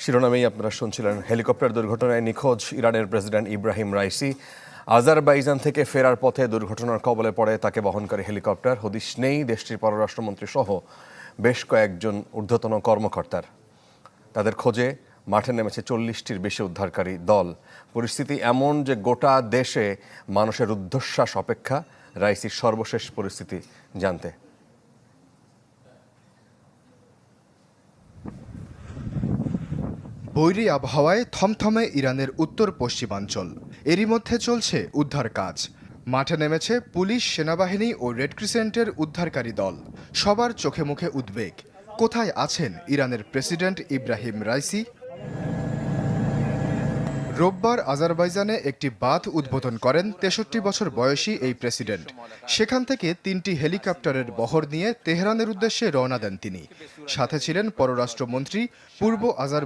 শিরোনামেই আপনারা শুনছিলেন, হেলিকপ্টার দুর্ঘটনায় নিখোঁজ ইরানের প্রেসিডেন্ট ইব্রাহিম রাইসি। আজারবাইজান থেকে ফেরার পথে দুর্ঘটনার কবলে পড়ে তাকে বহনকারী হেলিকপ্টার। হদিশ নেই দেশটির পররাষ্ট্রমন্ত্রী সহ বেশ কয়েকজন ঊর্ধ্বতন কর্মকর্তার। তাদের খোঁজে মাঠে নেমেছে 40টির বেশি উদ্ধারকারী দল। পরিস্থিতি এমন যে গোটা দেশে মানুষের রুদ্ধশ্বাস অপেক্ষা রাইসির সর্বশেষ পরিস্থিতি জানতে। বৈরী আবহাওয়ায় থমথমে ইরানের উত্তর পশ্চিমাঞ্চল। এরই মধ্যে চলছে উদ্ধার কাজ। মাঠে নেমেছে পুলিশ, সেনাবাহিনী ও রেড ক্রিসেন্টের উদ্ধারকারী দল। সবার চোখে মুখে উদ্বেগ। কোথায় আছেন ইরানের প্রেসিডেন্ট ইব্রাহিম রাইসি? রোববার আজারবাইজানে একটি বাঁধ উদ্বোধন করেন 63 বছর বয়সী এই প্রেসিডেন্ট। সেখান থেকে 3টি হেলিকপ্টারের বহর নিয়ে তেহরানের উদ্দেশ্যে রওনা দেন তিনি। সাথে ছিলেন পররাষ্ট্রমন্ত্রী, পূর্ব আজারবাইজান